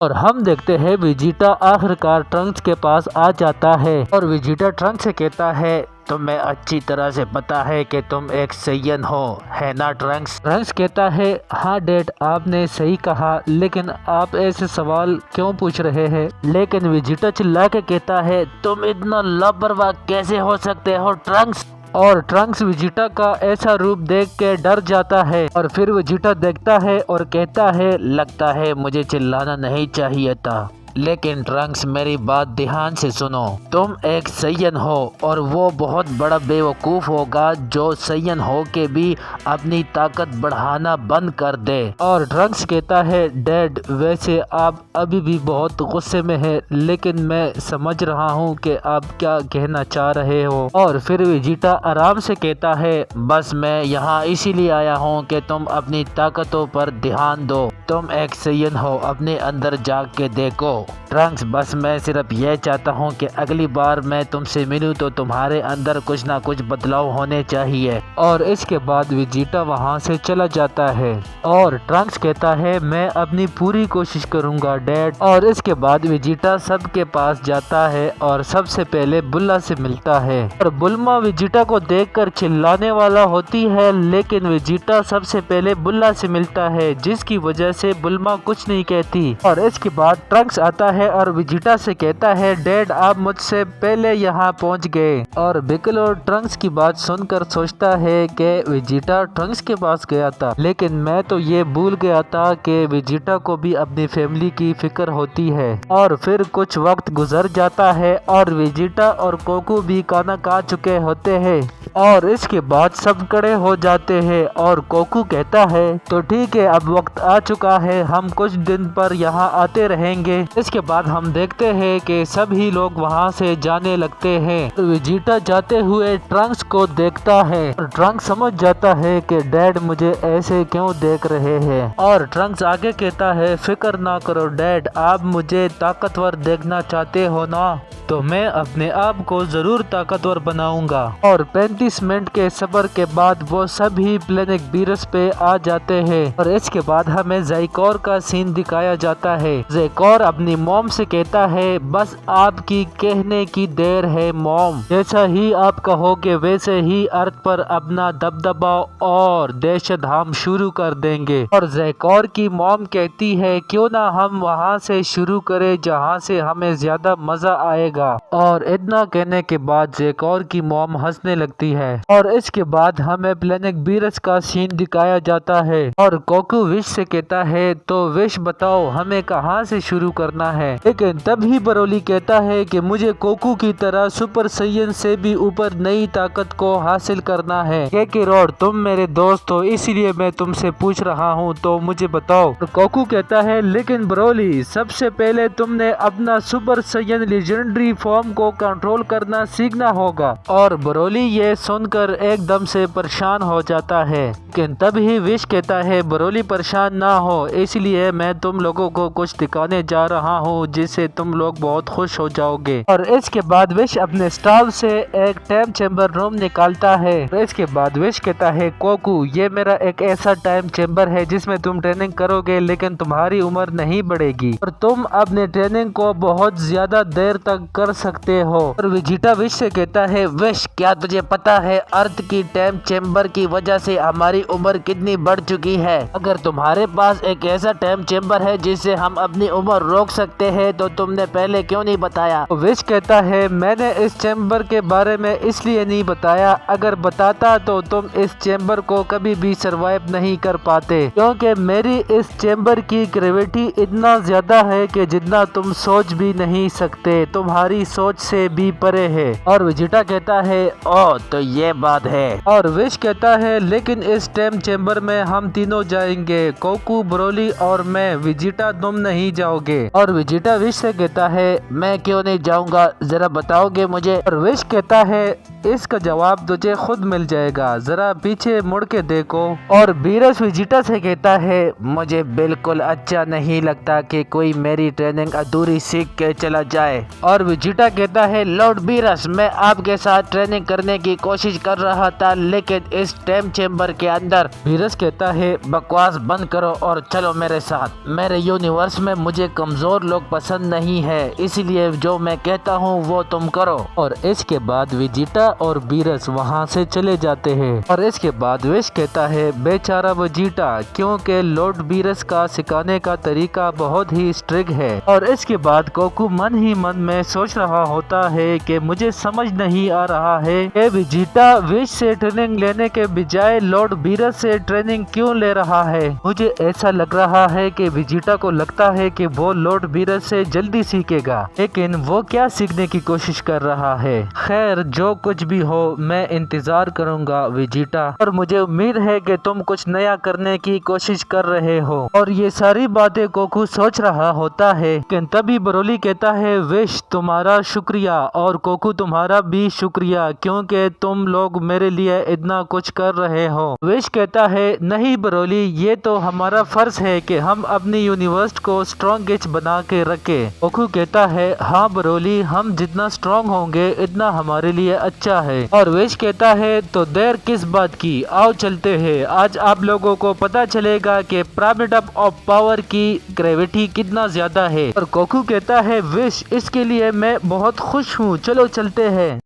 और हम देखते हैं वेजिटा आखिरकार ट्रंक्स के पास आ जाता है और वेजिटा ट्रंक्स से कहता है तुम्हें अच्छी तरह से पता है कि तुम एक सैयन हो, है ना ट्रंक्स? ट्रंक्स कहता है हाँ डैड, आपने सही कहा, लेकिन आप ऐसे सवाल क्यों पूछ रहे हैं? लेकिन वेजिटा चिल्ला के कहता है तुम इतना लापरवाह कैसे हो सकते हो ट्रंक्स? और ट्रंक्स वेजिटा का ऐसा रूप देख के डर जाता है और फिर वेजिटा देखता है और कहता है लगता है मुझे चिल्लाना नहीं चाहिए था, लेकिन ट्रंक्स मेरी बात ध्यान से सुनो, तुम एक सैयन हो और वो बहुत बड़ा बेवकूफ़ होगा जो सैयन हो के भी अपनी ताकत बढ़ाना बंद कर दे। और ट्रंक्स कहता है डैड, वैसे आप अभी भी बहुत गुस्से में हैं, लेकिन मैं समझ रहा हूँ कि आप क्या कहना चाह रहे हो। और फिर वेजिटा आराम से कहता है बस मैं यहाँ इसीलिए आया हूँ कि तुम अपनी ताकतों पर ध्यान दो, तुम एक सैयन हो, अपने अंदर जाग के देखो। ट्रंक्स बस मैं सिर्फ यह चाहता हूँ कि अगली बार मैं तुमसे मिलूं तो तुम्हारे अंदर कुछ ना कुछ बदलाव होने चाहिए। और इसके बाद वेजिटा वहाँ से चला जाता है और ट्रंक्स कहता है मैं अपनी पूरी कोशिश करूँगा डैड। और इसके बाद वेजिटा सबके पास जाता है और सबसे पहले बुल्ला से मिलता है और बुल्मा वेजिटा को देखकर चिल्लाने वाला होती है, लेकिन वेजिटा सबसे पहले बुल्ला से मिलता है जिसकी वजह से बुल्मा कुछ नहीं कहती। और इसके बाद ट्रंक्स आता है और वेजिटा से कहता है डैड आप मुझसे पहले यहाँ पहुँच गए। और बिकलो ट्रंक्स की बात सुनकर सोचता है कि वेजिटा ट्रंक्स के पास गया था, लेकिन मैं तो ये भूल गया था कि वेजिटा को भी अपनी फैमिली की फिक्र होती है। और फिर कुछ वक्त गुजर जाता है और वेजिटा और कोकू भी खाना खा चुके होते हैं और इसके बाद सब खड़े हो जाते हैं और कोकू कहता है तो ठीक है, अब वक्त आ चुका है, हम कुछ दिन पर यहाँ आते रहेंगे। इसके बाद हम देखते हैं कि सभी लोग वहाँ से जाने लगते हैं। वेजिटा जाते हुए ट्रंक्स को देखता है और ट्रंक्स समझ जाता है कि डैड मुझे ऐसे क्यों देख रहे हैं। और ट्रंक्स आगे कहता है फिक्र ना करो डैड, आप मुझे ताकतवर देखना चाहते हो ना, तो मैं अपने आप को जरूर ताकतवर बनाऊंगा। और 35 मिनट के सफर के बाद वो सभी प्लेनेट बीरस पे आ जाते हैं और इसके बाद हमें ज़ैकोर का सीन दिखाया जाता है। ज़ैकोर अपनी मॉम से कहता है बस आपकी कहने की देर है मॉम, जैसा ही आप कहोगे वैसे ही अर्थ पर अपना दबदबा और दहशत हम शुरू कर देंगे। और ज़ैकोर की मॉम कहती है क्यों ना हम वहाँ से शुरू करें जहाँ से हमें ज्यादा मजा आएगा। और इतना कहने के बाद ज़ैकोर की मॉम हंसने लगती है और इसके बाद हमें प्लेनेट बीरस का सीन दिखाया जाता है और कोकू विश से कहता है तो विश बताओ हमें कहाँ से शुरू करना है। लेकिन तभी ब्रोली कहता है कि मुझे कोकू की तरह सुपर सैयन से भी ऊपर नई ताकत को हासिल करना है। काकारोट तुम मेरे दोस्त हो इसलिए मैं तुमसे पूछ रहा हूँ, तो मुझे बताओ। कोकू कहता है लेकिन ब्रोली सबसे पहले तुमने अपना सुपर सैयन लेजेंडरी फॉर्म को कंट्रोल करना सीखना होगा। और ब्रोली ये सुनकर एकदम से परेशान हो जाता है, लेकिन तभी विश कहता है ब्रोली परेशान ना हो, इसलिए मैं तुम लोगों को कुछ दिखाने जा रहा हूँ जिससे तुम लोग बहुत खुश हो जाओगे। और इसके बाद विश अपने स्टाफ से एक टाइम चेम्बर रूम निकालता है। इसके बाद विश कहता है कोकू ये मेरा एक ऐसा टाइम चेम्बर है जिसमें तुम ट्रेनिंग करोगे लेकिन तुम्हारी उम्र नहीं बढ़ेगी और तुम अपने ट्रेनिंग को बहुत ज्यादा देर तक कर सकते हो। और वेजिटा विश से कहता है विश क्या तुझे पता है अर्थ की टाइम चेम्बर की वजह से हमारी उम्र कितनी बढ़ चुकी है? अगर तुम्हारे पास एक ऐसा टाइम चेम्बर है जिससे हम अपनी उम्र रोक सकते हैं तो तुमने पहले क्यों नहीं बताया? तो विश कहता है मैंने इस चेम्बर के बारे में इसलिए नहीं बताया, अगर बताता तो तुम इस चेम्बर को कभी भी सरवाइव नहीं कर पाते, क्योंकि मेरी इस चेम्बर की ग्रेविटी इतना ज्यादा है कि जितना तुम सोच भी नहीं सकते, तुम्हारी सोच से भी परे है। और वेजिटा कहता है ओ तो ये बात है। और विश कहता है लेकिन इस टाइम चेम्बर में हम तीनों जाएंगे, कोकू ब्रोली और मैं, वेजिटा तुम नहीं जाओगे। और वेजिटा विश से कहता है मैं क्यों नहीं जाऊंगा, जरा बताओगे मुझे? और विश कहता है इसका जवाब तुझे खुद मिल जाएगा, जरा पीछे मुड़ के देखो। और बीरस वेजिटा से कहता है मुझे बिल्कुल अच्छा नहीं लगता कि कोई मेरी ट्रेनिंग अधूरी सीख के चला जाए। और वेजिटा कहता है लॉर्ड बीरस, मैं आपके साथ ट्रेनिंग करने की कोशिश कर रहा था लेकिन इस टाइम चेम्बर के अंदर। बीरस कहता है बकवास बंद करो और चलो मेरे साथ। मेरे यूनिवर्स में मुझे कमजोर लोग पसंद नहीं है, इसलिए जो मैं कहता हूँ वो तुम करो। और इसके बाद वेजिटा और बीरस वहाँ से चले जाते हैं। और इसके बाद विश कहता है बेचारा वेजिटा, क्योंकि लॉर्ड बीरस का सिखाने का तरीका बहुत ही स्ट्रिक्ट है। और इसके बाद गोकू मन ही मन में सोच रहा होता है कि मुझे समझ नहीं आ रहा है कि वेजिटा विश से ट्रेनिंग लेने के बजाय लॉर्ड बीरस से ट्रेनिंग क्यों ले रहा है। मुझे ऐसा लग रहा है कि वेजिटा को लगता है कि वो लॉर्ड बीरस से जल्दी सीखेगा, लेकिन वो क्या सीखने की कोशिश कर रहा है। खैर जो कुछ भी हो मैं इंतजार करूंगा वेजिटा, और मुझे उम्मीद है कि तुम कुछ नया करने की कोशिश कर रहे हो। और ये सारी बातें गोकू सोच रहा होता है, लेकिन तभी ब्रोली कहता है विश तुम्हारा शुक्रिया और गोकू तुम्हारा भी शुक्रिया, क्योंकि तुम लोग मेरे लिए इतना कुछ कर रहे हो। विश कहता है नहीं ब्रोली, ये तो हमारा फर्ज है कि हम अपनी यूनिवर्स को स्ट्रॉन्गेस्ट बना के रखे। गोकू कहता है हाँ ब्रोली, हम जितना स्ट्रॉन्ग होंगे इतना हमारे लिए अच्छा है। और विश कहता है तो देर किस बात की, आओ चलते हैं। आज आप लोगों को पता चलेगा कि पिरामिड ऑफ पावर की ग्रेविटी कितना ज्यादा है। और गोकू कहता है विश इसके लिए मैं बहुत खुश हूँ, चलो चलते हैं।